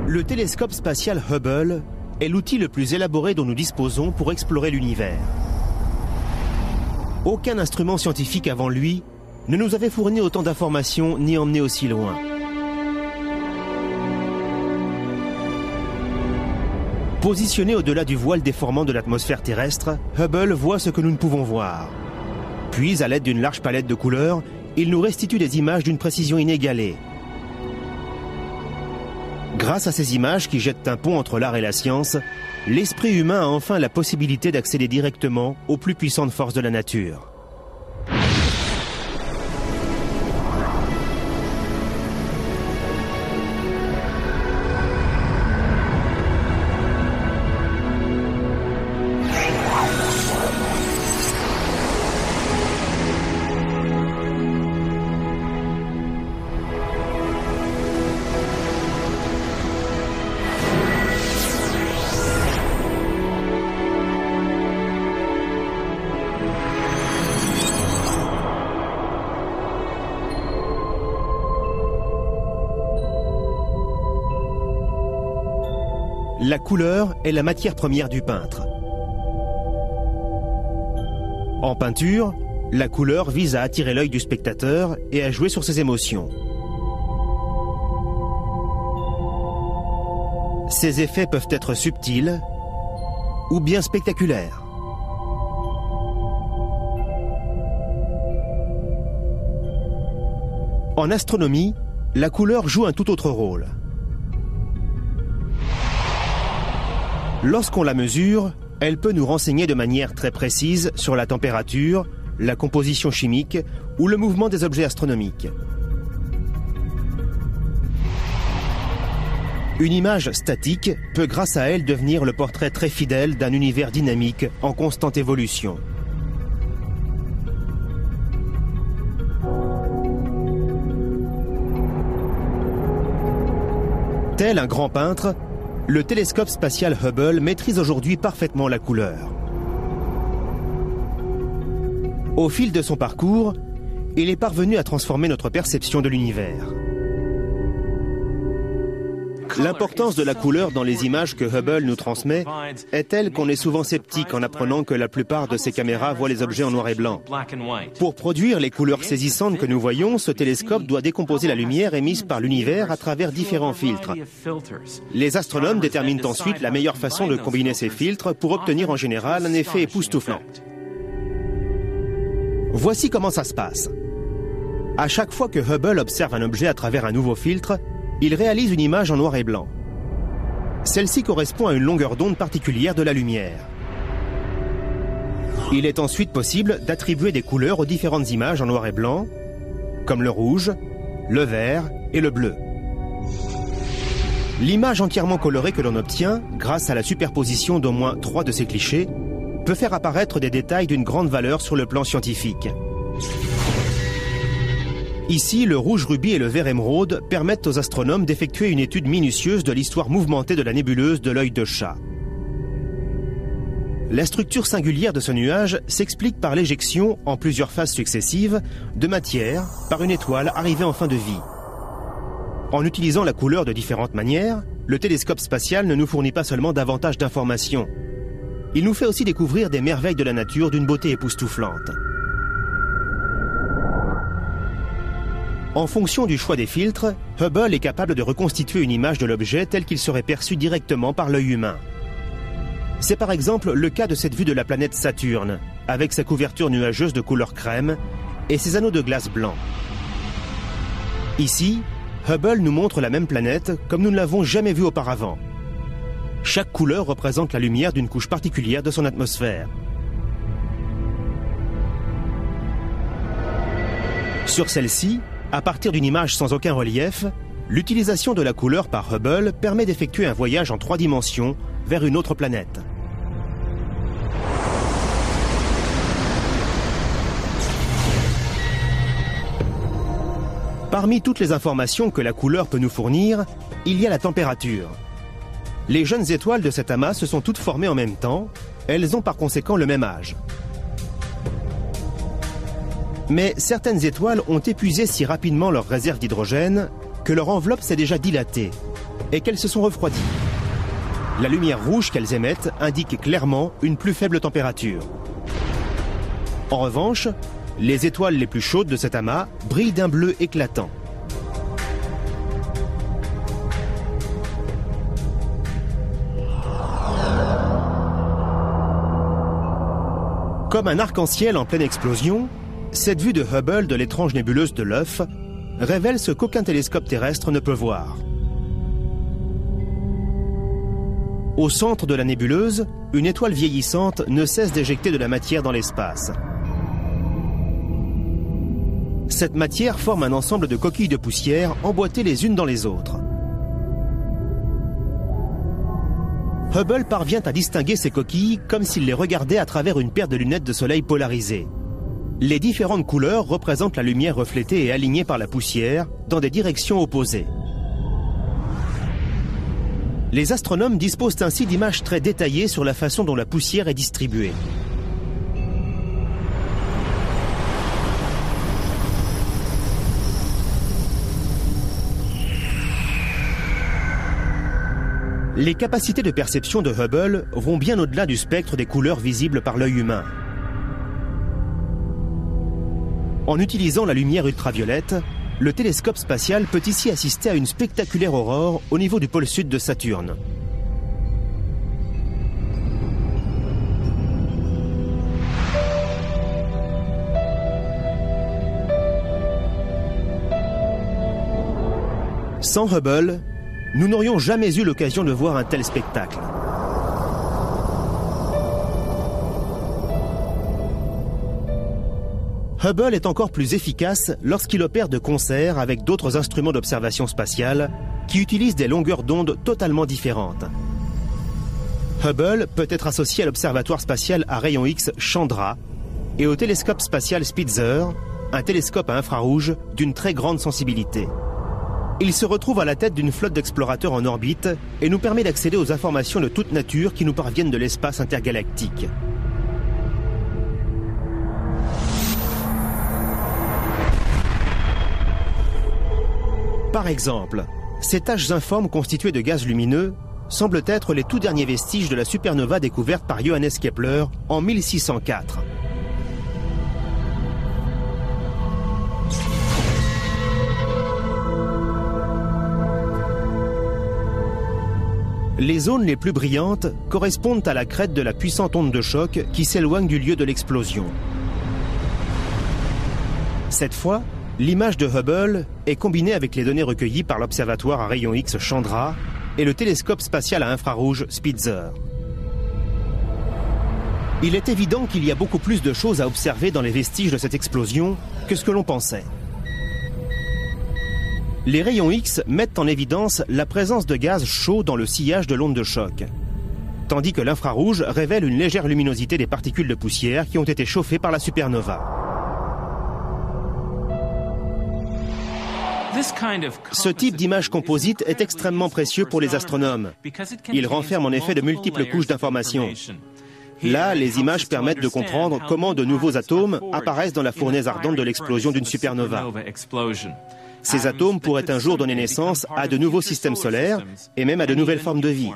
Le télescope spatial Hubble est l'outil le plus élaboré dont nous disposons pour explorer l'univers. Aucun instrument scientifique avant lui ne nous avait fourni autant d'informations ni emmené aussi loin. Positionné au-delà du voile déformant de l'atmosphère terrestre, Hubble voit ce que nous ne pouvons voir. Puis, à l'aide d'une large palette de couleurs, il nous restitue des images d'une précision inégalée. Grâce à ces images qui jettent un pont entre l'art et la science, l'esprit humain a enfin la possibilité d'accéder directement aux plus puissantes forces de la nature. La couleur est la matière première du peintre. En peinture, la couleur vise à attirer l'œil du spectateur et à jouer sur ses émotions. Ces effets peuvent être subtils ou bien spectaculaires. En astronomie, la couleur joue un tout autre rôle. Lorsqu'on la mesure, elle peut nous renseigner de manière très précise sur la température, la composition chimique ou le mouvement des objets astronomiques. Une image statique peut grâce à elle devenir le portrait très fidèle d'un univers dynamique en constante évolution. Tel un grand peintre, le télescope spatial Hubble maîtrise aujourd'hui parfaitement la couleur. Au fil de son parcours, il est parvenu à transformer notre perception de l'univers. L'importance de la couleur dans les images que Hubble nous transmet est telle qu'on est souvent sceptique en apprenant que la plupart de ces caméras voient les objets en noir et blanc. Pour produire les couleurs saisissantes que nous voyons, ce télescope doit décomposer la lumière émise par l'univers à travers différents filtres. Les astronomes déterminent ensuite la meilleure façon de combiner ces filtres pour obtenir en général un effet époustouflant. Voici comment ça se passe. À chaque fois que Hubble observe un objet à travers un nouveau filtre, il réalise une image en noir et blanc. Celle-ci correspond à une longueur d'onde particulière de la lumière. Il est ensuite possible d'attribuer des couleurs aux différentes images en noir et blanc, comme le rouge, le vert et le bleu. L'image entièrement colorée que l'on obtient, grâce à la superposition d'au moins 3 de ces clichés, peut faire apparaître des détails d'une grande valeur sur le plan scientifique. Ici, le rouge rubis et le vert émeraude permettent aux astronomes d'effectuer une étude minutieuse de l'histoire mouvementée de la nébuleuse de l'œil de chat. La structure singulière de ce nuage s'explique par l'éjection, en plusieurs phases successives, de matière par une étoile arrivée en fin de vie. En utilisant la couleur de différentes manières, le télescope spatial ne nous fournit pas seulement davantage d'informations. Il nous fait aussi découvrir des merveilles de la nature d'une beauté époustouflante. En fonction du choix des filtres, Hubble est capable de reconstituer une image de l'objet tel qu'il serait perçu directement par l'œil humain. C'est par exemple le cas de cette vue de la planète Saturne, avec sa couverture nuageuse de couleur crème et ses anneaux de glace blancs. Ici, Hubble nous montre la même planète comme nous ne l'avons jamais vue auparavant. Chaque couleur représente la lumière d'une couche particulière de son atmosphère. Sur celle-ci, à partir d'une image sans aucun relief, l'utilisation de la couleur par Hubble permet d'effectuer un voyage en 3 dimensions vers une autre planète. Parmi toutes les informations que la couleur peut nous fournir, il y a la température. Les jeunes étoiles de cet amas se sont toutes formées en même temps, elles ont par conséquent le même âge. Mais certaines étoiles ont épuisé si rapidement leur réserve d'hydrogène que leur enveloppe s'est déjà dilatée. est qu'elles se sont refroidies. La lumière rouge qu'elles émettent indique clairement une plus faible température. En revanche, les étoiles les plus chaudes de cet amas brillent d'un bleu éclatant. Comme un arc-en-ciel en pleine explosion, cette vue de Hubble de l'étrange nébuleuse de l'œuf révèle ce qu'aucun télescope terrestre ne peut voir. Au centre de la nébuleuse, une étoile vieillissante ne cesse d'éjecter de la matière dans l'espace. Cette matière forme un ensemble de coquilles de poussière emboîtées les unes dans les autres. Hubble parvient à distinguer ces coquilles comme s'il les regardait à travers une paire de lunettes de soleil polarisées. Les différentes couleurs représentent la lumière reflétée et alignée par la poussière dans des directions opposées. Les astronomes disposent ainsi d'images très détaillées sur la façon dont la poussière est distribuée. Les capacités de perception de Hubble vont bien au-delà du spectre des couleurs visibles par l'œil humain. En utilisant la lumière ultraviolette, le télescope spatial peut ici assister à une spectaculaire aurore au niveau du pôle sud de Saturne. Sans Hubble, nous n'aurions jamais eu l'occasion de voir un tel spectacle. Hubble est encore plus efficace lorsqu'il opère de concert avec d'autres instruments d'observation spatiale qui utilisent des longueurs d'onde totalement différentes. Hubble peut être associé à l'observatoire spatial à rayons X Chandra et au télescope spatial Spitzer, un télescope à infrarouge d'une très grande sensibilité. Il se retrouve à la tête d'une flotte d'explorateurs en orbite et nous permet d'accéder aux informations de toute nature qui nous parviennent de l'espace intergalactique. Par exemple, ces taches informes constituées de gaz lumineux semblent être les tout derniers vestiges de la supernova découverte par Johannes Kepler en 1604. Les zones les plus brillantes correspondent à la crête de la puissante onde de choc qui s'éloigne du lieu de l'explosion. Cette fois, l'image de Hubble est combinée avec les données recueillies par l'observatoire à rayons X Chandra et le télescope spatial à infrarouge Spitzer. Il est évident qu'il y a beaucoup plus de choses à observer dans les vestiges de cette explosion que ce que l'on pensait. Les rayons X mettent en évidence la présence de gaz chaud dans le sillage de l'onde de choc, tandis que l'infrarouge révèle une légère luminosité des particules de poussière qui ont été chauffées par la supernova. Ce type d'image composite est extrêmement précieux pour les astronomes. Il renferme en effet de multiples couches d'informations. Là, les images permettent de comprendre comment de nouveaux atomes apparaissent dans la fournaise ardente de l'explosion d'une supernova. Ces atomes pourraient un jour donner naissance à de nouveaux systèmes solaires et même à de nouvelles formes de vie.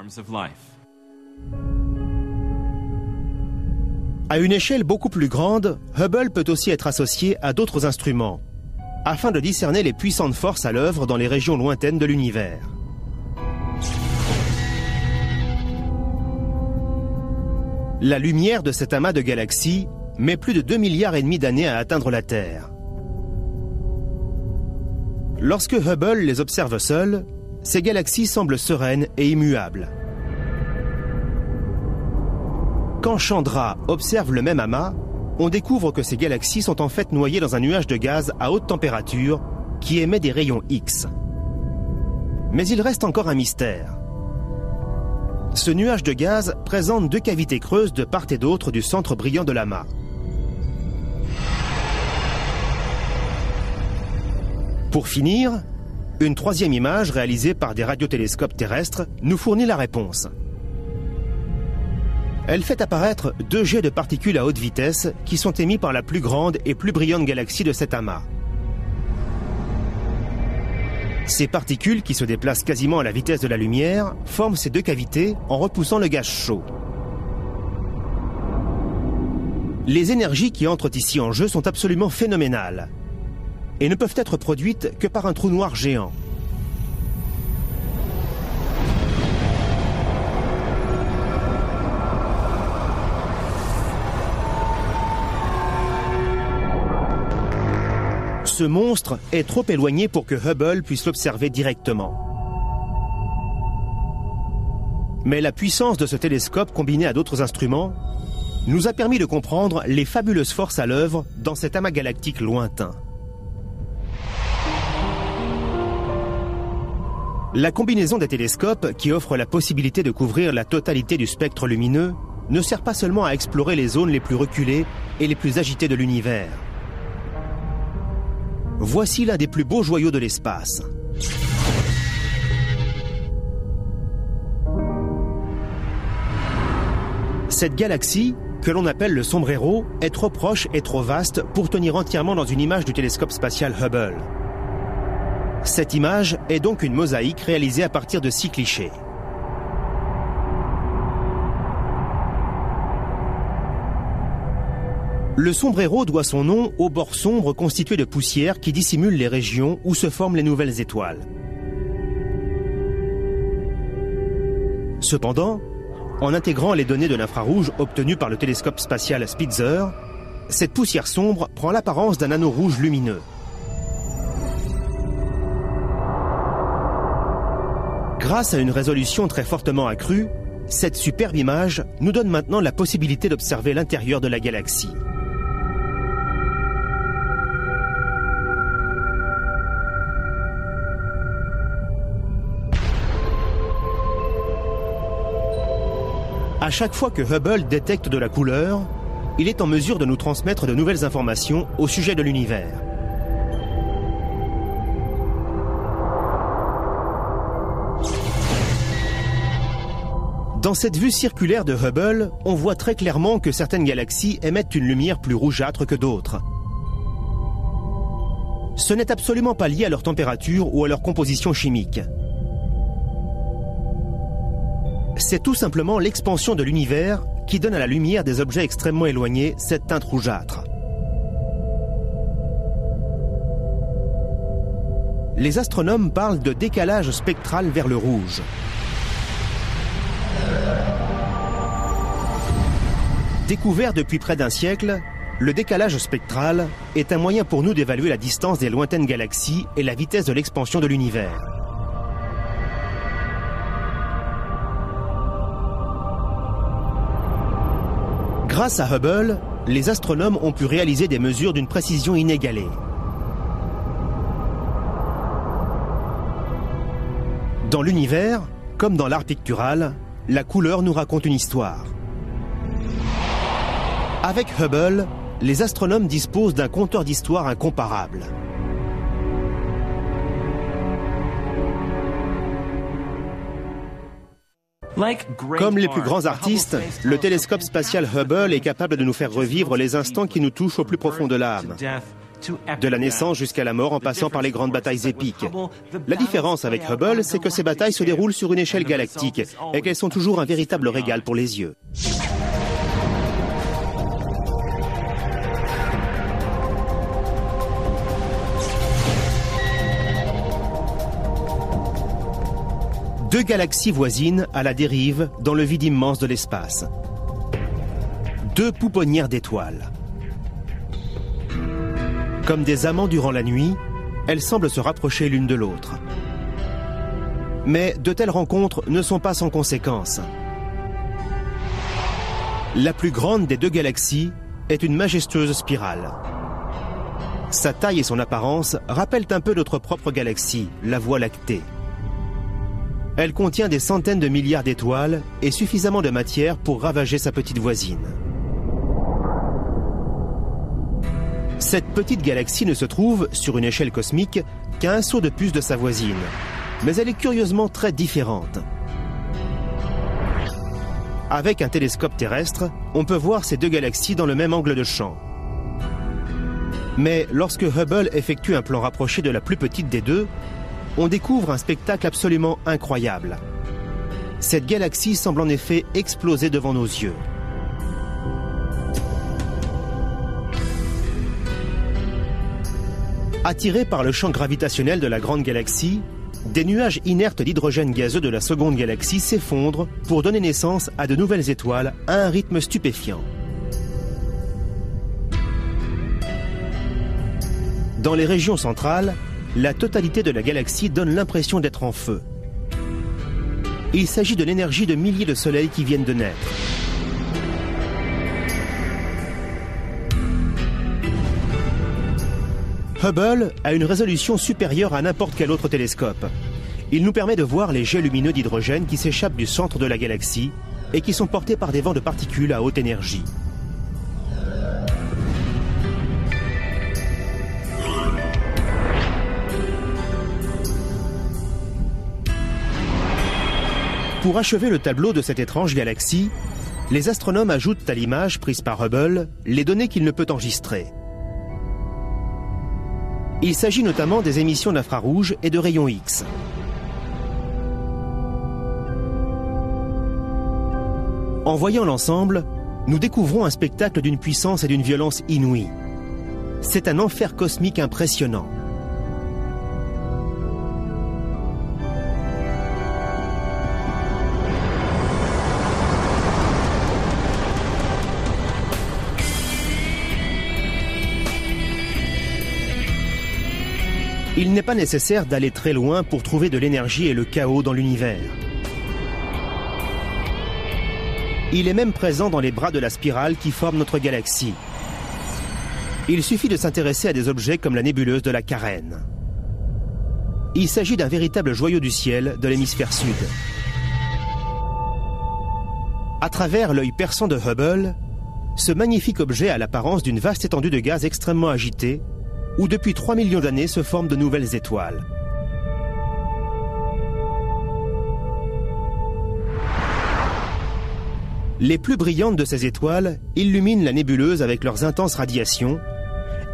À une échelle beaucoup plus grande, Hubble peut aussi être associé à d'autres instruments, afin de discerner les puissantes forces à l'œuvre dans les régions lointaines de l'univers. La lumière de cet amas de galaxies met plus de 2,5 milliards d'années à atteindre la Terre. Lorsque Hubble les observe seules, ces galaxies semblent sereines et immuables. Quand Chandra observe le même amas, on découvre que ces galaxies sont en fait noyées dans un nuage de gaz à haute température qui émet des rayons X. Mais il reste encore un mystère. Ce nuage de gaz présente deux cavités creuses de part et d'autre du centre brillant de l'amas. Pour finir, une troisième image réalisée par des radiotélescopes terrestres nous fournit la réponse. Elle fait apparaître deux jets de particules à haute vitesse qui sont émis par la plus grande et plus brillante galaxie de cet amas. Ces particules, qui se déplacent quasiment à la vitesse de la lumière, forment ces deux cavités en repoussant le gaz chaud. Les énergies qui entrent ici en jeu sont absolument phénoménales et ne peuvent être produites que par un trou noir géant. Ce monstre est trop éloigné pour que Hubble puisse l'observer directement. Mais la puissance de ce télescope combinée à d'autres instruments nous a permis de comprendre les fabuleuses forces à l'œuvre dans cet amas galactique lointain. La combinaison des télescopes, qui offre la possibilité de couvrir la totalité du spectre lumineux, ne sert pas seulement à explorer les zones les plus reculées et les plus agitées de l'univers. Voici l'un des plus beaux joyaux de l'espace. Cette galaxie, que l'on appelle le sombrero, est trop proche et trop vaste pour tenir entièrement dans une image du télescope spatial Hubble. Cette image est donc une mosaïque réalisée à partir de 6 clichés. Le sombrero doit son nom au bord sombre constitué de poussière qui dissimule les régions où se forment les nouvelles étoiles. Cependant, en intégrant les données de l'infrarouge obtenues par le télescope spatial Spitzer, cette poussière sombre prend l'apparence d'un anneau rouge lumineux. Grâce à une résolution très fortement accrue, cette superbe image nous donne maintenant la possibilité d'observer l'intérieur de la galaxie. À chaque fois que Hubble détecte de la couleur, il est en mesure de nous transmettre de nouvelles informations au sujet de l'univers. Dans cette vue circulaire de Hubble, on voit très clairement que certaines galaxies émettent une lumière plus rougeâtre que d'autres. Ce n'est absolument pas lié à leur température ou à leur composition chimique. C'est tout simplement l'expansion de l'univers qui donne à la lumière des objets extrêmement éloignés cette teinte rougeâtre. Les astronomes parlent de décalage spectral vers le rouge. Découvert depuis près d'un siècle, le décalage spectral est un moyen pour nous d'évaluer la distance des lointaines galaxies et la vitesse de l'expansion de l'univers. Grâce à Hubble, les astronomes ont pu réaliser des mesures d'une précision inégalée. Dans l'univers, comme dans l'art pictural, la couleur nous raconte une histoire. Avec Hubble, les astronomes disposent d'un compteur d'histoire incomparable. Comme les plus grands artistes, le télescope spatial Hubble est capable de nous faire revivre les instants qui nous touchent au plus profond de l'âme. De la naissance jusqu'à la mort en passant par les grandes batailles épiques. La différence avec Hubble, c'est que ces batailles se déroulent sur une échelle galactique et qu'elles sont toujours un véritable régal pour les yeux. Deux galaxies voisines à la dérive dans le vide immense de l'espace. Deux pouponnières d'étoiles. Comme des amants durant la nuit, elles semblent se rapprocher l'une de l'autre. Mais de telles rencontres ne sont pas sans conséquences. La plus grande des deux galaxies est une majestueuse spirale. Sa taille et son apparence rappellent un peu notre propre galaxie, la Voie lactée. Elle contient des centaines de milliards d'étoiles et suffisamment de matière pour ravager sa petite voisine. Cette petite galaxie ne se trouve, sur une échelle cosmique, qu'à un saut de puce de sa voisine. Mais elle est curieusement très différente. Avec un télescope terrestre, on peut voir ces deux galaxies dans le même angle de champ. Mais lorsque Hubble effectue un plan rapproché de la plus petite des deux, on découvre un spectacle absolument incroyable. Cette galaxie semble en effet exploser devant nos yeux. Attirés par le champ gravitationnel de la grande galaxie, des nuages inertes d'hydrogène gazeux de la seconde galaxie s'effondrent pour donner naissance à de nouvelles étoiles à un rythme stupéfiant. Dans les régions centrales, la totalité de la galaxie donne l'impression d'être en feu. Il s'agit de l'énergie de milliers de soleils qui viennent de naître. Hubble a une résolution supérieure à n'importe quel autre télescope. Il nous permet de voir les jets lumineux d'hydrogène qui s'échappent du centre de la galaxie et qui sont portés par des vents de particules à haute énergie. Pour achever le tableau de cette étrange galaxie, les astronomes ajoutent à l'image prise par Hubble les données qu'il ne peut enregistrer. Il s'agit notamment des émissions d'infrarouge et de rayons X. En voyant l'ensemble, nous découvrons un spectacle d'une puissance et d'une violence inouïes. C'est un enfer cosmique impressionnant. Il n'est pas nécessaire d'aller très loin pour trouver de l'énergie et le chaos dans l'univers. Il est même présent dans les bras de la spirale qui forme notre galaxie. Il suffit de s'intéresser à des objets comme la nébuleuse de la Carène. Il s'agit d'un véritable joyau du ciel de l'hémisphère sud. À travers l'œil perçant de Hubble, ce magnifique objet a l'apparence d'une vaste étendue de gaz extrêmement agitée, où depuis 3 millions d'années se forment de nouvelles étoiles. Les plus brillantes de ces étoiles illuminent la nébuleuse avec leurs intenses radiations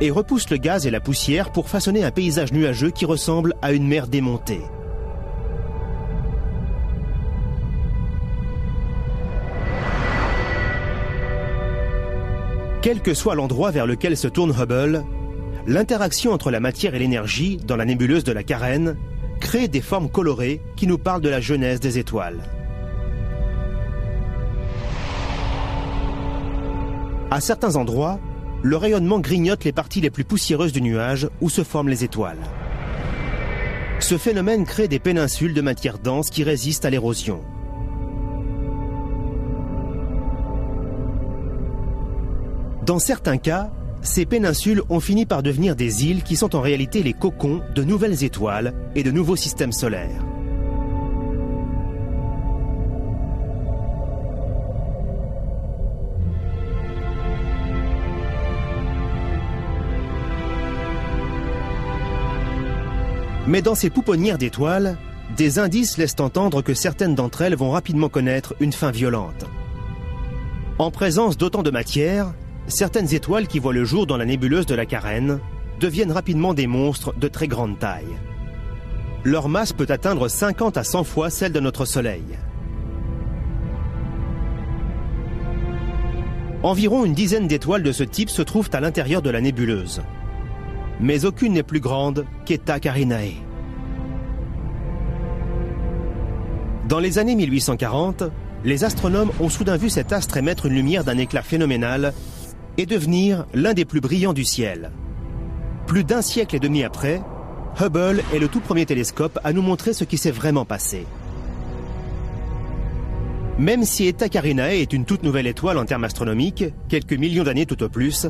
et repoussent le gaz et la poussière pour façonner un paysage nuageux qui ressemble à une mer démontée. Quel que soit l'endroit vers lequel se tourne Hubble, l'interaction entre la matière et l'énergie dans la nébuleuse de la Carène crée des formes colorées qui nous parlent de la genèse des étoiles. À certains endroits, le rayonnement grignote les parties les plus poussiéreuses du nuage où se forment les étoiles. Ce phénomène crée des péninsules de matière dense qui résistent à l'érosion. Dans certains cas, ces péninsules ont fini par devenir des îles qui sont en réalité les cocons de nouvelles étoiles et de nouveaux systèmes solaires. Mais dans ces pouponnières d'étoiles, des indices laissent entendre que certaines d'entre elles vont rapidement connaître une fin violente. En présence d'autant de matière, certaines étoiles qui voient le jour dans la nébuleuse de la Carène deviennent rapidement des monstres de très grande taille. Leur masse peut atteindre 50 à 100 fois celle de notre Soleil. Environ une dizaine d'étoiles de ce type se trouvent à l'intérieur de la nébuleuse. Mais aucune n'est plus grande qu'Eta Carinae. Dans les années 1840, les astronomes ont soudain vu cet astre émettre une lumière d'un éclat phénoménal et devenir l'un des plus brillants du ciel. Plus d'un siècle et demi après, Hubble est le tout premier télescope à nous montrer ce qui s'est vraiment passé. Même si Eta Carinae est une toute nouvelle étoile en termes astronomiques, quelques millions d'années tout au plus,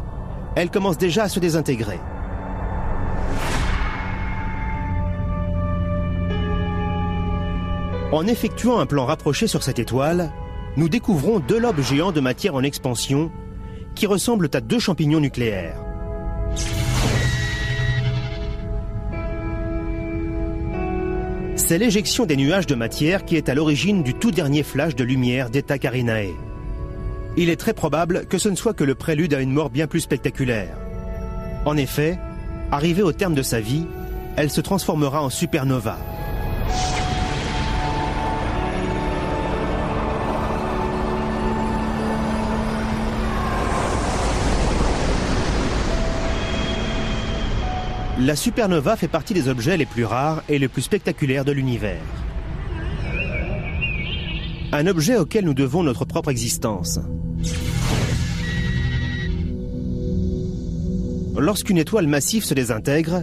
elle commence déjà à se désintégrer. En effectuant un plan rapproché sur cette étoile, nous découvrons deux lobes géants de matière en expansion qui ressemblent à deux champignons nucléaires. C'est l'éjection des nuages de matière qui est à l'origine du tout dernier flash de lumière d'Eta Carinae. Il est très probable que ce ne soit que le prélude à une mort bien plus spectaculaire. En effet, arrivé au terme de sa vie, elle se transformera en supernova. La supernova fait partie des objets les plus rares et les plus spectaculaires de l'univers. Un objet auquel nous devons notre propre existence. Lorsqu'une étoile massive se désintègre,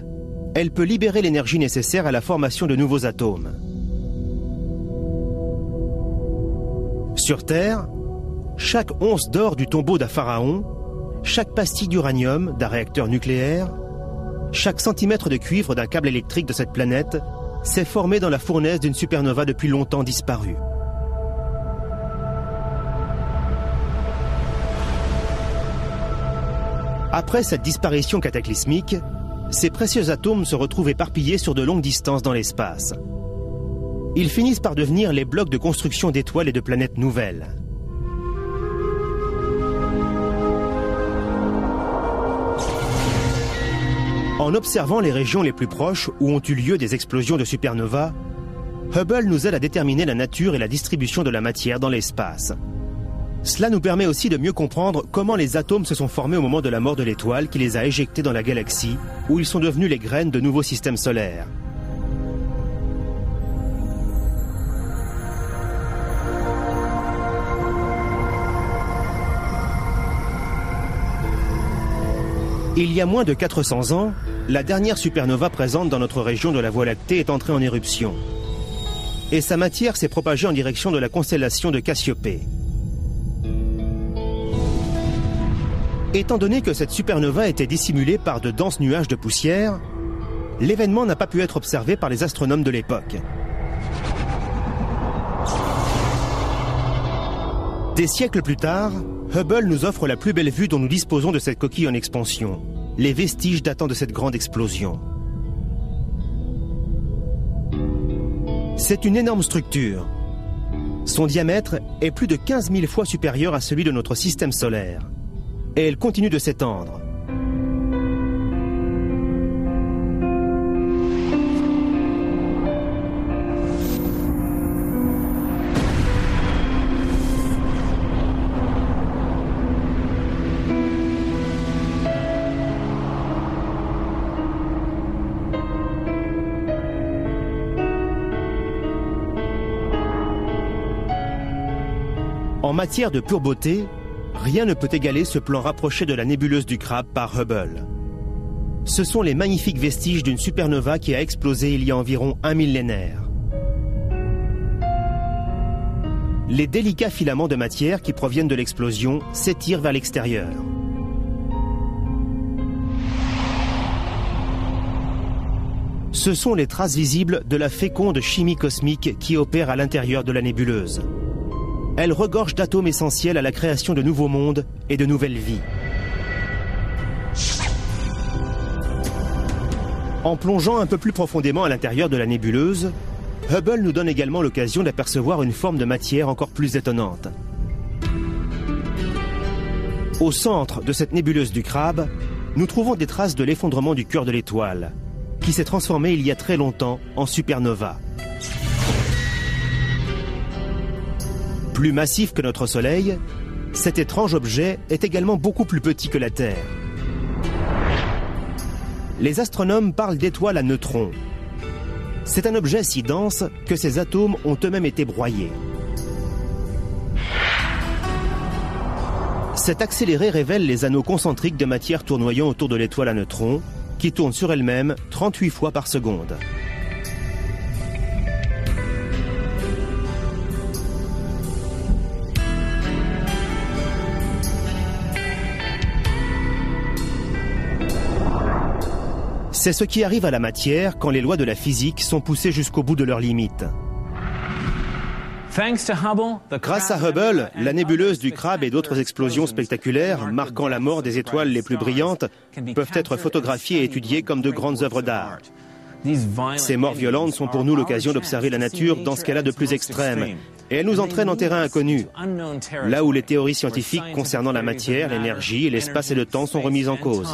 elle peut libérer l'énergie nécessaire à la formation de nouveaux atomes. Sur Terre, chaque once d'or du tombeau d'un pharaon, chaque pastille d'uranium d'un réacteur nucléaire, chaque centimètre de cuivre d'un câble électrique de cette planète s'est formé dans la fournaise d'une supernova depuis longtemps disparue. Après cette disparition cataclysmique, ces précieux atomes se retrouvent éparpillés sur de longues distances dans l'espace. Ils finissent par devenir les blocs de construction d'étoiles et de planètes nouvelles. En observant les régions les plus proches où ont eu lieu des explosions de supernovas, Hubble nous aide à déterminer la nature et la distribution de la matière dans l'espace. Cela nous permet aussi de mieux comprendre comment les atomes se sont formés au moment de la mort de l'étoile qui les a éjectés dans la galaxie, où ils sont devenus les graines de nouveaux systèmes solaires. Il y a moins de 400 ans, la dernière supernova présente dans notre région de la Voie lactée est entrée en éruption. Et sa matière s'est propagée en direction de la constellation de Cassiopée. Étant donné que cette supernova était dissimulée par de denses nuages de poussière, l'événement n'a pas pu être observé par les astronomes de l'époque. Des siècles plus tard, Hubble nous offre la plus belle vue dont nous disposons de cette coquille en expansion, les vestiges datant de cette grande explosion. C'est une énorme structure. Son diamètre est plus de 15 000 fois supérieur à celui de notre système solaire. Et elle continue de s'étendre. En matière de pure beauté, rien ne peut égaler ce plan rapproché de la nébuleuse du Crabe par Hubble. Ce sont les magnifiques vestiges d'une supernova qui a explosé il y a environ un millénaire. Les délicats filaments de matière qui proviennent de l'explosion s'étirent vers l'extérieur. Ce sont les traces visibles de la féconde chimie cosmique qui opère à l'intérieur de la nébuleuse. Elle regorge d'atomes essentiels à la création de nouveaux mondes et de nouvelles vies. En plongeant un peu plus profondément à l'intérieur de la nébuleuse, Hubble nous donne également l'occasion d'apercevoir une forme de matière encore plus étonnante. Au centre de cette nébuleuse du Crabe, nous trouvons des traces de l'effondrement du cœur de l'étoile, qui s'est transformé il y a très longtemps en supernova. Plus massif que notre Soleil, cet étrange objet est également beaucoup plus petit que la Terre. Les astronomes parlent d'étoiles à neutrons. C'est un objet si dense que ses atomes ont eux-mêmes été broyés. Cet accéléré révèle les anneaux concentriques de matière tournoyant autour de l'étoile à neutrons, qui tourne sur elle-même 38 fois par seconde. C'est ce qui arrive à la matière quand les lois de la physique sont poussées jusqu'au bout de leurs limites. Grâce à Hubble, la nébuleuse du Crabe et d'autres explosions spectaculaires, marquant la mort des étoiles les plus brillantes, peuvent être photographiées et étudiées comme de grandes œuvres d'art. Ces morts violentes sont pour nous l'occasion d'observer la nature dans ce qu'elle a de plus extrême. Et elles nous entraînent en terrain inconnu, là où les théories scientifiques concernant la matière, l'énergie, l'espace et le temps sont remises en cause.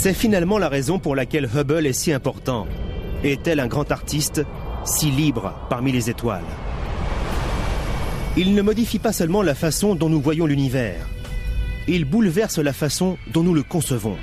C'est finalement la raison pour laquelle Hubble est si important. Et tel un grand artiste, si libre parmi les étoiles. Il ne modifie pas seulement la façon dont nous voyons l'univers. Il bouleverse la façon dont nous le concevons.